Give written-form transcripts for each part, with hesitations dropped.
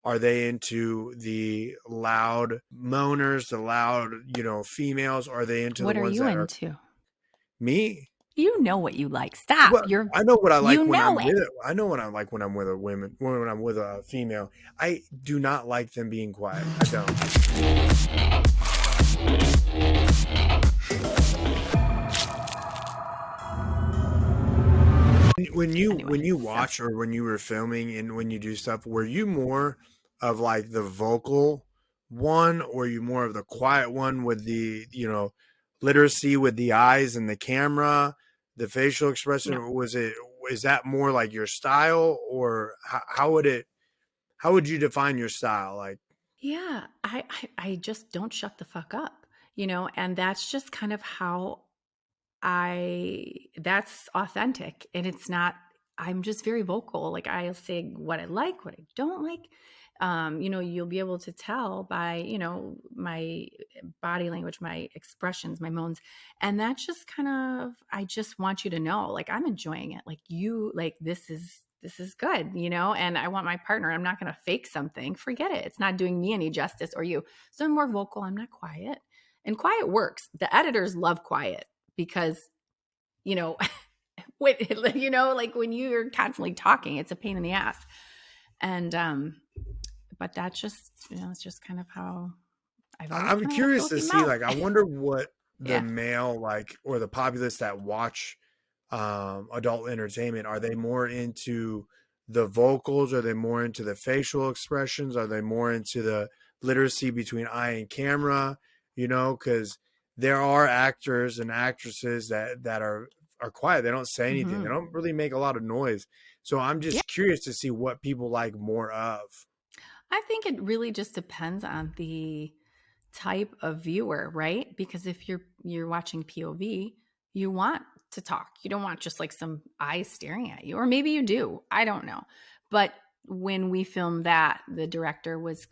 Are they into the loud moaners, the loud, females? Are they into the What are ones you that are into? me? You know what you like. Stop. Well, I know what I like You when know I'm it. with it. I know what I like when I'm with a woman, when I'm with a female. I do not like them being quiet. I don't. When you Anyway, when you so watch or when you were filming and when you do stuff, were you more of like the vocal one, or you more of the quiet one with the literacy with the eyes and the camera, the facial expression? no. Or is that more like your style, or how would you define your style? Like, Yeah, I just don't shut the fuck up, and that's just kind of how that's authentic. And it's not, I'm just very vocal. Like I'll say what I like, what I don't like. You'll be able to tell by, my body language, my expressions, my moans. And that's just kind of, I just want you to know, like, I'm enjoying it. Like like, this is good, and I want my partner. I'm not going to fake something. Forget it. It's not doing me any justice or you. So I'm more vocal. I'm not quiet. And quiet works. The editors love quiet because, you know, like when you're constantly talking, it's a pain in the ass. And but that's just, it's just kind of how I've always I'm kind of had a curious to filthy see. mouth. Like, I wonder what the Yeah. male, like, or the populace that watch adult entertainment, are they more into the vocals? Are they more into the facial expressions? Are they more into the literacy between eye and camera? Because there are actors and actresses that are quiet. They don't say anything. They Hmm. don't really make a lot of noise. So I'm Yeah. just curious to see what people like more of. I think it really just depends on the type of viewer, right? Because if you're watching POV, you want to talk. You don't want just like some eyes staring at you, or maybe you do. I don't know. But when we filmed that, the director was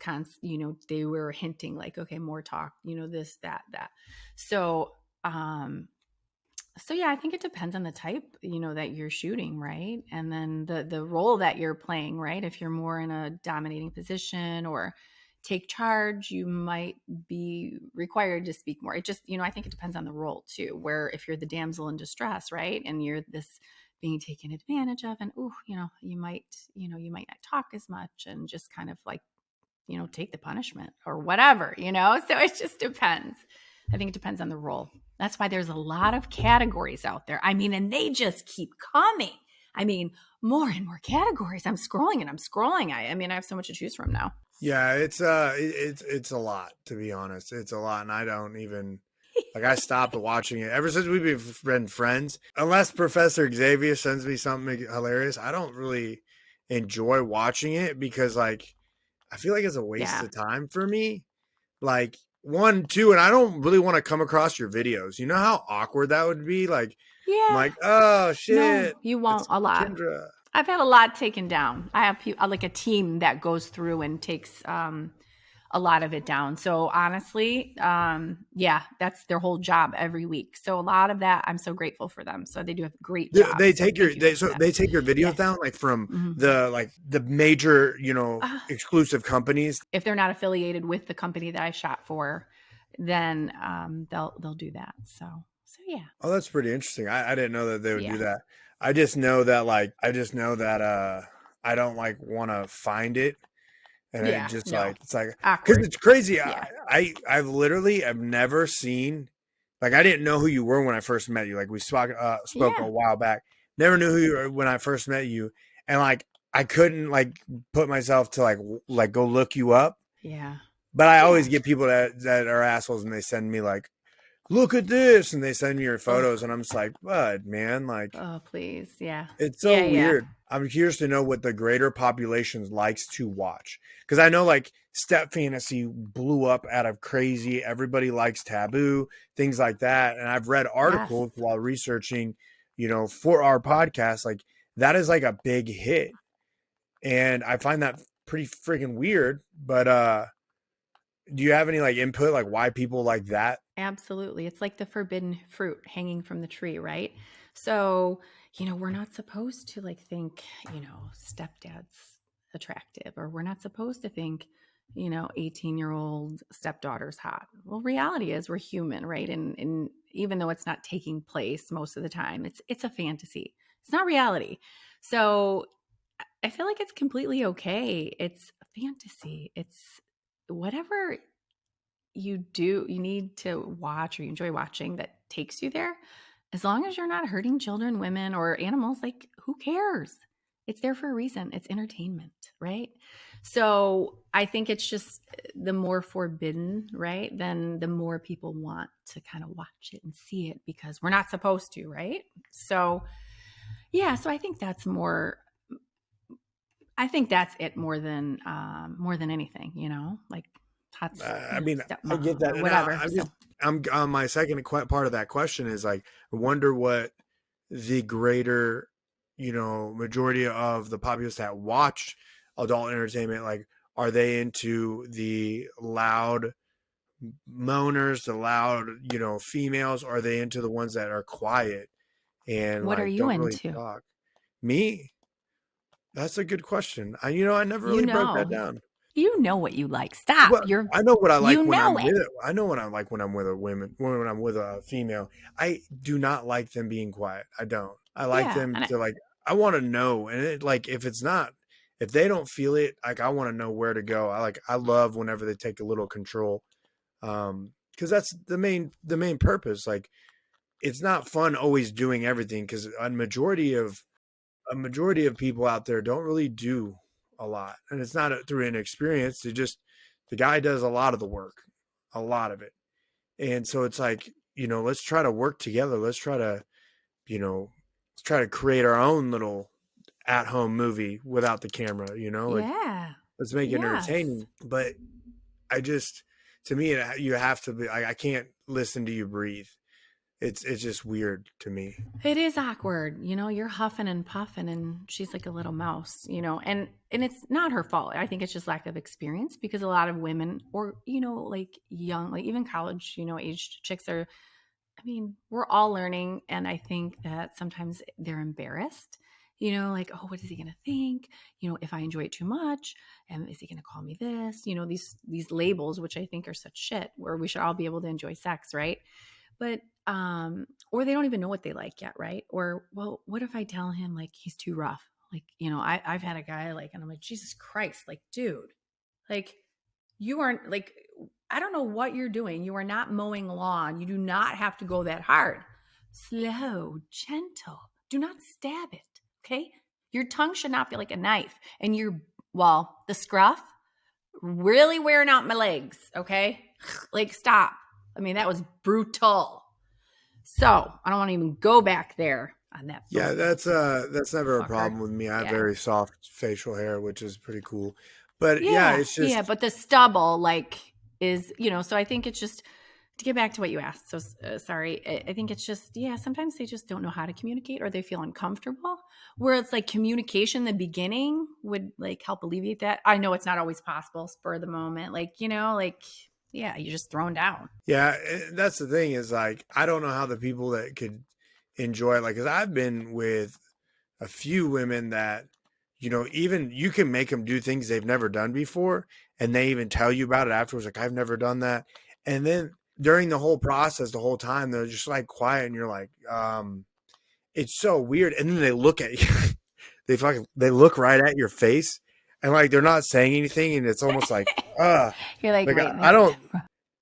they were hinting like, okay, more talk, this, that, that. So, so yeah, I think it depends on the type, that you're shooting, right? And then the role that you're playing, right? If you're more in a dominating position or take charge, you might be required to speak more. It just, I think it depends on the role too. Where if you're the damsel in distress, right? And you're this being taken advantage of, and you might not talk as much and just kind of like, take the punishment or whatever, So it just depends. I think it depends on the role. That's why there's a lot of categories out there. I mean, and they just keep coming. I mean, more and more categories. I'm scrolling and I'm scrolling. I mean, I have so much to choose from now. Yeah, it's a lot, to be honest. It's a lot, and I don't even like. I stopped watching it ever since we've been friends. Unless Professor Xavier sends me something hilarious, I don't really enjoy watching it because, like, I feel like it's a waste Yeah. of time for me. Like, one, two, and I don't really want to come across your videos. You know how awkward that would be? Like, I'm Yeah. like, oh No, shit, you it's won't a lot. Kendra. I've had a lot taken down. I have like a team that goes through and takes a lot of it down. So honestly, yeah, that's their whole job every week. So a lot of that, I'm so grateful for them. So they do a great job. They So take thank you guys for so that. they take your videos Yes. down, like, from Hmm. the major Uh, exclusive companies. if they're not affiliated with the company that I shot for, then they'll do that. So yeah, Oh, that's pretty interesting. I didn't know that they would do yeah, that. I just know that I don't like want to find it, and it yeah. just No, like it's like because awkward. it's crazy. Yeah, I've literally have never seen, like, I didn't know who you were when I first met you. Like, we spoke a yeah, while back. Never knew who you were when I first met you, and like I couldn't like put myself to like go look you up. yeah, But I always yeah. get people that are assholes, and they send me like, look at this, and they send me your photos, Oh, and I'm just like, bud, man, like, oh, please, yeah, it's so yeah, yeah. weird. I'm curious to know what the greater populations likes to watch, because I know, like, step fantasy blew up out of crazy. Everybody likes taboo, things like that, and I've read Yes. articles while researching, for our podcast, like, that is like a big hit, and I find that pretty freaking weird. But do you have any like input, like, why people like that? Absolutely. It's like the forbidden fruit hanging from the tree, right? So, we're not supposed to like think, stepdads attractive, or we're not supposed to think, 18-year-old stepdaughter's hot. Well, reality is we're human, right? And even though it's not taking place most of the time, it's a fantasy. It's not reality. So I feel like it's completely okay. It's a fantasy. It's whatever you need to watch or you enjoy watching that takes you there. As long as you're not hurting children, women, or animals, like, who cares? It's there for a reason. It's entertainment, right? So I think it's just the more forbidden, right? Then the more people want to kind of watch it and see it because we're not supposed to, right? So yeah, so I think that's it more than anything, like hot, I mean, I get stepmom that, or and whatever. I'm So just I'm on my second part of that question is like, I wonder what the greater, majority of the populace that watch adult entertainment, like, are they into the loud moaners, the loud, females? Or are they into the ones that are quiet and what are like you don't really into? talk? Me, that's a good question. I never You really broke know, that down. you know what you like. Stop. Well, I know what I like You when know I'm it. with it. I know what I like when I'm with a women, when I'm with a female. I do not like them being quiet. I don't. I like Yeah. them to like. I want to know, and like if they don't feel it, like I want to know where to go. I love whenever they take a little control, because that's the main purpose. Like, it's not fun always doing everything because a majority of people out there don't really do a lot, and it's not through inexperience. The guy does a lot of the work, a lot of it, and so it's like, let's try to work together. Let's try to create our own little at-home movie without the camera. Like, Yeah. let's make it Yes. entertaining. But I just, to me, you have to be. I can't listen to you breathe. It's just weird to me. It is awkward. You're huffing and puffing and she's like a little mouse, and it's not her fault. I think it's just lack of experience because a lot of women or, like young, like even college, aged chicks are, I mean, we're all learning. And I think that sometimes they're embarrassed, like, oh, what is he going to think? If I enjoy it too much, and is he going to call me this? These labels, which I think are such shit, where we should all be able to enjoy sex, right? But, or they don't even know what they like yet, right? Or, well, what if I tell him like he's too rough? Like, I've had a guy like, and I'm like, Jesus Christ, like, dude, like, you aren't like, I don't know what you're doing. You are not mowing lawn. You do not have to go that hard. Slow, gentle. Do not stab it. Okay. Your tongue should not feel like a knife. And the scruff really wearing out my legs. Okay. Like, stop. I mean, that was brutal. So I don't want to even go back there on that. Yeah, that's never a Fucker. problem with me. I have Yeah. very soft facial hair, which is pretty cool. But yeah, Yeah. it's Yeah. just But the stubble, like, is, so I think it's just to get back to what you asked. So sorry. I think it's just, yeah, sometimes they just don't know how to communicate or they feel uncomfortable. Where it's like communication in the beginning would like help alleviate that. I know it's not always possible, spur of the moment. Like, like, yeah, you're just thrown down. yeah, that's the thing is like, I don't know how the people that could enjoy it, like, because I've been with a few women that, even you can make them do things they've never done before, and they even tell you about it afterwards, like, I've never done that. And then during the whole process, the whole time, they're just like quiet, and you're like, it's so weird. And then they look at you, they look right at your face, and like they're not saying anything, and it's almost like, uh, You're like, like wait, I don't.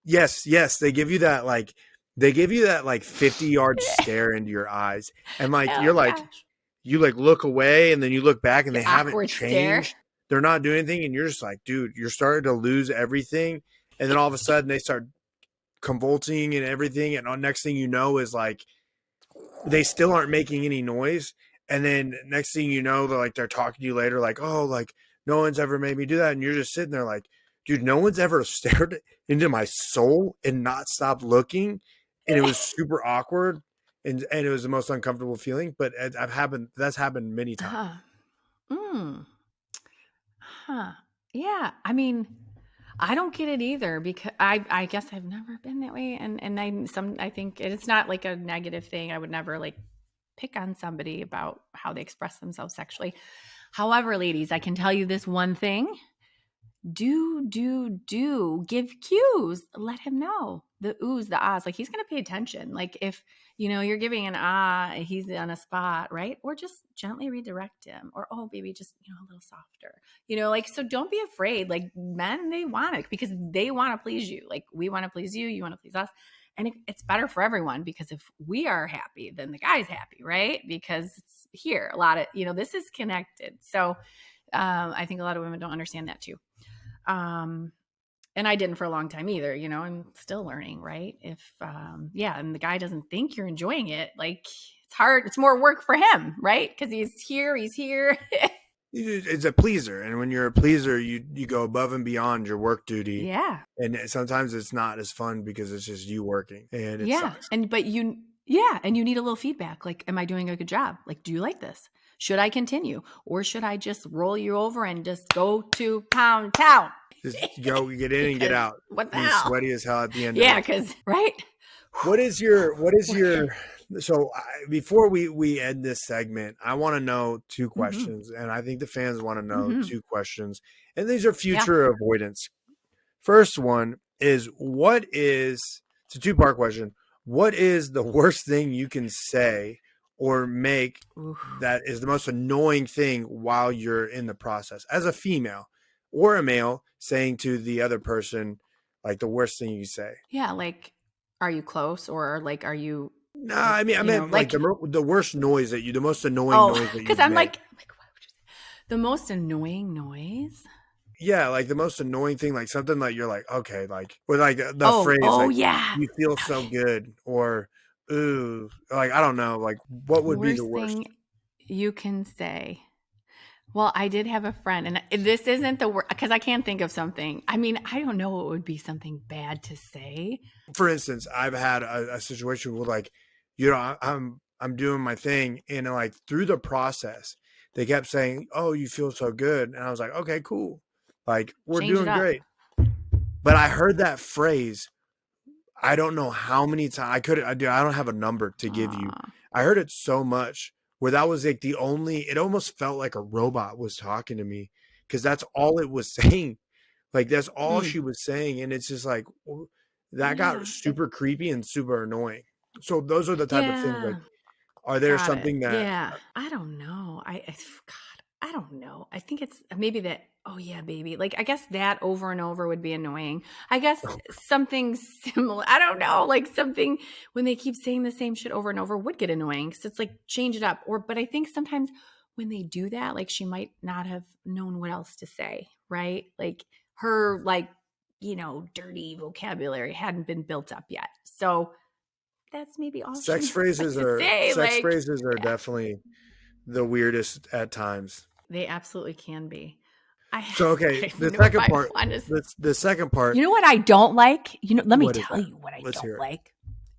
Yes, they give you that like 50-yard stare into your eyes, and like oh you're like gosh, you like look away, and then you look back, and the they haven't awkward stare. changed. They're not doing anything, and you're just like, dude, you're starting to lose everything. And then all of a sudden they start convulsing and everything, and the next thing you know is like they still aren't making any noise. And then next thing you know, they're talking to you later, like, oh, like, no one's ever made me do that. And you're just sitting there like, dude, no one's ever stared into my soul and not stopped looking. And it was super awkward. And it was the most uncomfortable feeling. But that's happened many times. Huh. Mm. Huh. Yeah. I mean, I don't get it either because I guess I've never been that way. And I think it's not like a negative thing. I would never like pick on somebody about how they express themselves sexually. However, ladies, I can tell you this one thing. Do give cues. Let him know the oohs, the ahs. Like, he's going to pay attention. Like, if, you're giving an ah, he's on a spot, right? Or just gently redirect him. Or, oh, baby, just, a little softer. Like, so don't be afraid. Like, men, they want it because they want to please you. Like, we want to please you. You want to please us. And it's better for everyone, because if we are happy, then the guy's happy, right? Because it's here. A lot of, this is connected. So I think a lot of women don't understand that too. And I didn't for a long time either, I'm still learning, right? If, and the guy doesn't think you're enjoying it, like, it's hard. It's more work for him, right? Because he's here. It's a pleaser. And when you're a pleaser, you go above and beyond your work duty. Yeah. And sometimes it's not as fun because it's just you working, and it sucks. And you need a little feedback. Like, am I doing a good job? Like, do you like this? Should I continue? Or should I just roll you over and just go to Pound Town? Just go, get in and get out. What the Be hell? sweaty as hell at the end. Yeah, because, right? What is your so before we end this segment, I want to know two questions, and I think the fans want to know two questions, and these are future avoidance. First one is, it's a two-part question. What is the worst thing you can say or make that is the most annoying thing while you're in the process, as a female or a male, saying to the other person, like, the worst thing you say? Yeah, like, are you close, or like, are you? No, I meant like the worst noise that the most annoying noise that you. Because I'm like, why would you say the most annoying noise? Yeah, like the most annoying thing, like something like you're like, okay, like, with like the phrase, like, you feel so good, or ooh, like, I don't know, like, what would be the worst thing you can say? Well, I did have a friend, and this isn't the worst, because I can't think of something. I mean, I don't know what would be something bad to say. For instance, I've had a situation where, like, I'm doing my thing, and like through the process, they kept saying, "Oh, you feel so good," and I was like, "Okay, cool, like, we're doing great." But I heard that phrase, I don't know how many times. I don't have a number to give you. I heard it so much, where that was like it almost felt like a robot was talking to me, because that's all it was saying. Like, that's all she was saying. And it's just like, that got super creepy and super annoying. So those are the type of things, like, are there something that, I don't know. I don't know. I think it's maybe that, oh yeah, baby. Like, I guess that over and over would be annoying. I guess something similar, I don't know, like something when they keep saying the same shit over and over would get annoying, because it's like, change it up. But I think sometimes when they do that, like, she might not have known what else to say, right? Like, her, like, dirty vocabulary hadn't been built up yet. So that's maybe all. Sex phrases are definitely the weirdest at times. They absolutely can be. The second part. You know what I don't like? Let me tell you what I don't like.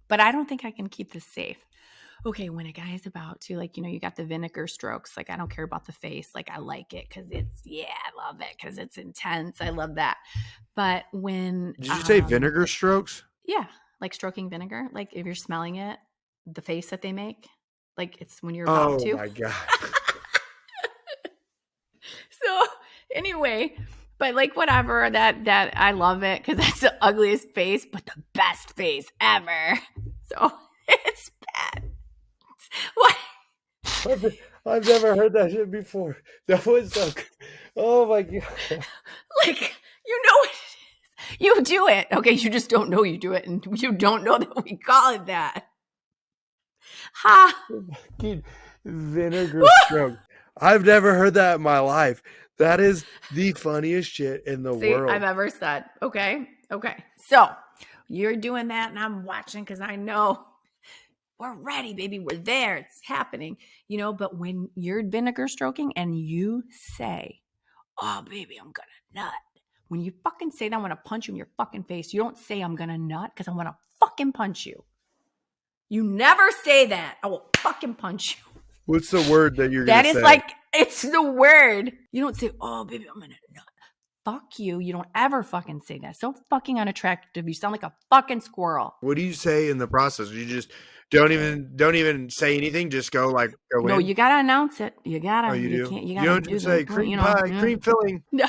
But I don't think I can keep this safe. Okay, when a guy is about to, like, you got the vinegar strokes. Like, I don't care about the face. Like, I like it because I love it because it's intense. I love that. But when did you say vinegar strokes? Yeah, like stroking vinegar. Like, if you're smelling it, the face that they make, like, it's when you're about to. Oh my god. So anyway, but like, whatever, that I love it because that's the ugliest face, but the best face ever. So it's bad. What? I've never heard that shit before. That was so good. Oh my god. Like, you know what it is. You do it. Okay, you just don't know you do it, and you don't know that we call it that. Ha! Vinegar stroke. I've never heard that in my life. That is the funniest shit in the world I've ever said. Okay. So you're doing that, and I'm watching because I know we're ready, baby. We're there. It's happening. But when you're vinegar stroking and you say, "Oh, baby, I'm gonna nut," when you fucking say that, I'm gonna punch you in your fucking face. You don't say, "I'm gonna nut," because I'm gonna fucking punch you. You never say that. I will fucking punch you. What's the word that you're going to say? That is like, it's the word. You don't say, "Oh, baby, I'm going to nut." fuck you. You don't ever fucking say that. So fucking unattractive. You sound like a fucking squirrel. What do you say in the process? You just don't even say anything. Just go No, in. you gotta announce it. You Oh, gotta. you You do. can't. You You gotta don't do just say the. cream pie, cream filling. No.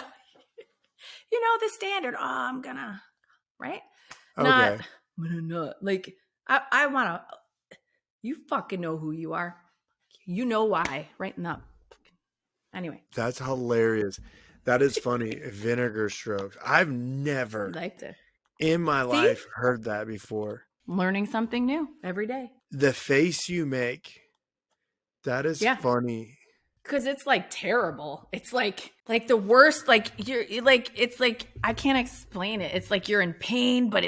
You know the standard. Oh, I'm gonna. Right. Okay. Not like I wanna. You fucking know who you are. You know why. Right now. Anyway. That's hilarious. That is funny. Vinegar strokes. I've never Liked it. in my life heard that before. Learning something new every day. The face you make. That is funny. Because it's like terrible. It's like the worst. Like you're like it's like I can't explain it. It's like you're in pain, but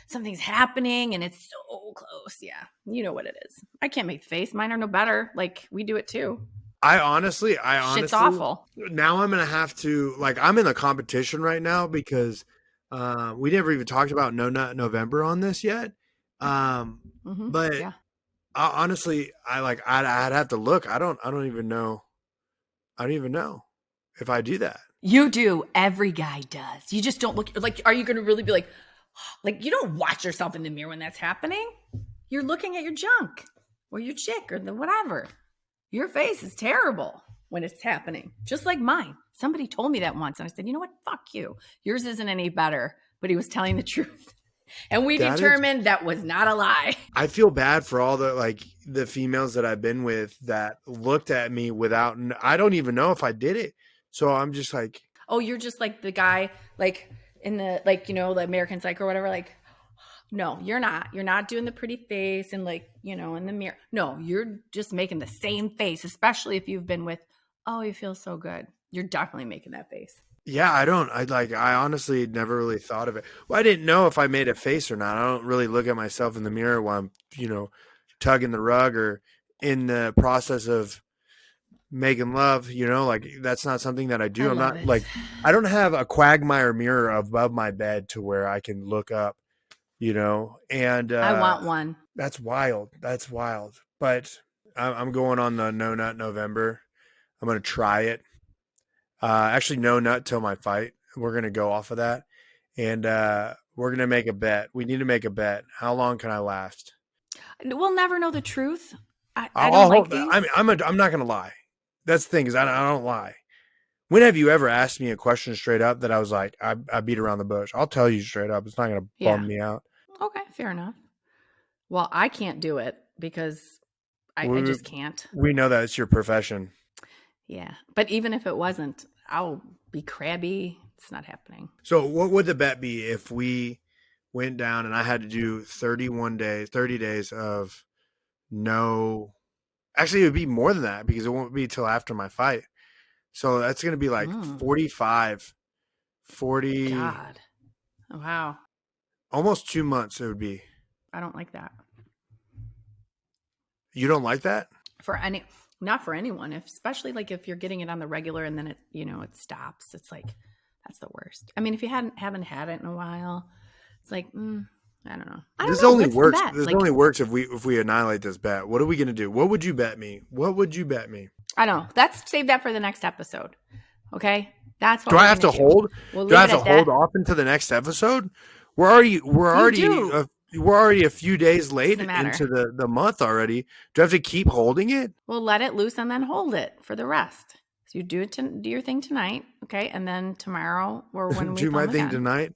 something's happening and it's so close. Yeah, you know what it is. I can't make the face. Mine are no better. Like we do it too. I honestly, shit's awful. Now I'm gonna have to I'm in the competition right now because we never even talked about No Nut November on this yet. But yeah. Honestly, I'd have to look. I don't even know. I don't even know if I do that. You do. Every guy does. You just don't look like. Are you going to really be like you don't watch yourself in the mirror when that's happening? You're looking at your junk or your chick or the whatever. Your face is terrible when it's happening, just like mine. Somebody told me that once, and I said, "You know what? Fuck you. Yours isn't any better." But he was telling the truth. And we determined that was not a lie. I feel bad for all the females that I've been with that looked at me without, I don't even know if I did it. So I'm just like, oh, you're just like the guy, like in the, the American Psycho or whatever. Like, no, you're not. You're not doing the pretty face and in the mirror. No, you're just making the same face, especially if you've been with, oh, you feel so good. You're definitely making that face. Yeah, I honestly never really thought of it. Well, I didn't know if I made a face or not. I don't really look at myself in the mirror while I'm, tugging the rug or in the process of making love, that's not something that I do. I'm not I don't have a quagmire mirror above my bed to where I can look up, and I want one. That's wild. That's wild. But I'm going on the No Nut November. I'm going to try it. Actually, no nut till my fight. We're going to go off of that. And we're going to make a bet. We need to make a bet. How long can I last? We'll never know the truth. I don't like these. I'm not going to lie. That's the thing is I don't lie. When have you ever asked me a question straight up that I was like, I beat around the bush? I'll tell you straight up. It's not going to bum me out. Okay, fair enough. Well, I can't do it because I just can't. We know that it's your profession. Yeah. But even if it wasn't, I'll be crabby. It's not happening. So what would the bet be if we went down and I had to do 30 days of no, actually it would be more than that because it won't be till after my fight. So that's going to be like 40. God. Oh, wow. Almost 2 months it would be. I don't like that. You don't like that? Not for anyone, especially if you're getting it on the regular and then it, it stops. It's like, that's the worst. I mean, if you haven't had it in a while, it's like, I don't know. This only works. This only works if we annihilate this bet. What are we going to do? What would you bet me? I don't know. Save that for the next episode. Okay. That's what do I have to hold? Do I have to hold off into the next episode? We're already a few days late into the month already. Do I have to keep holding it? We'll let it loose and then hold it for the rest. So you do your thing tonight, okay? And then tomorrow or when we do my thing tonight.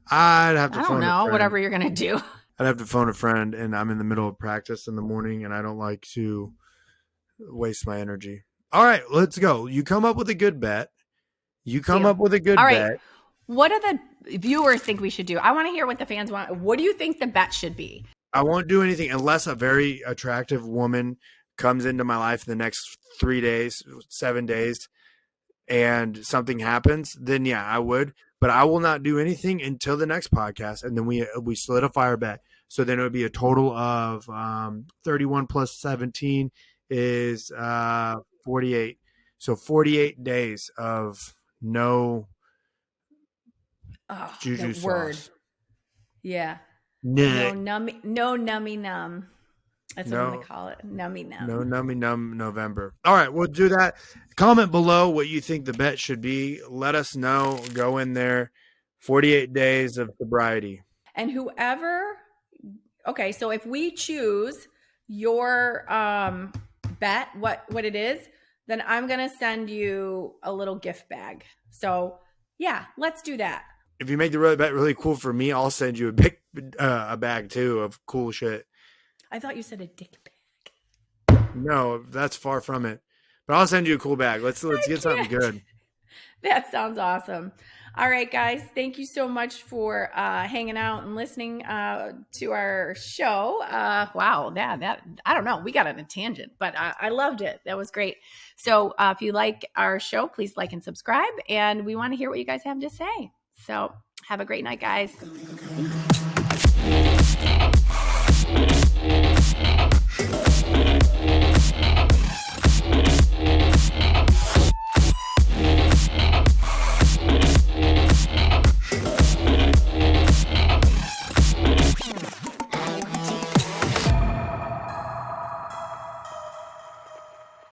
I'd have to. I don't know. Whatever you're gonna do. I'd have to phone a friend, and I'm in the middle of practice in the morning, and I don't like to waste my energy. All right, let's go. You come up with a good bet. All right. What do the viewers think we should do? I want to hear what the fans want. What do you think the bet should be? I won't do anything unless a very attractive woman comes into my life in the next 3 days, 7 days, and something happens. Then yeah, I would. But I will not do anything until the next podcast, and then we solidify our bet. So then it would be a total of 31 plus 17 is 48. So 48 days of no juju sauce. Word. Yeah. No nummy num. That's what I'm going to call it. Nummy num. No nummy num November. All right, we'll do that. Comment below what you think the bet should be. Let us know. Go in there. 48 days of sobriety. And whoever, okay, so if we choose your bet, what it is, then I'm gonna send you a little gift bag. So yeah, let's do that. If you make the bet really cool for me, I'll send you a bag too of cool shit. I thought you said a dick bag. No, that's far from it. But I'll send you a cool bag. Let's get something good. That sounds awesome. All right, guys. Thank you so much for hanging out and listening to our show. Wow, that I don't know. We got on a tangent, but I loved it. That was great. So if you like our show, please like and subscribe. And we want to hear what you guys have to say. So have a great night, guys. Thanks.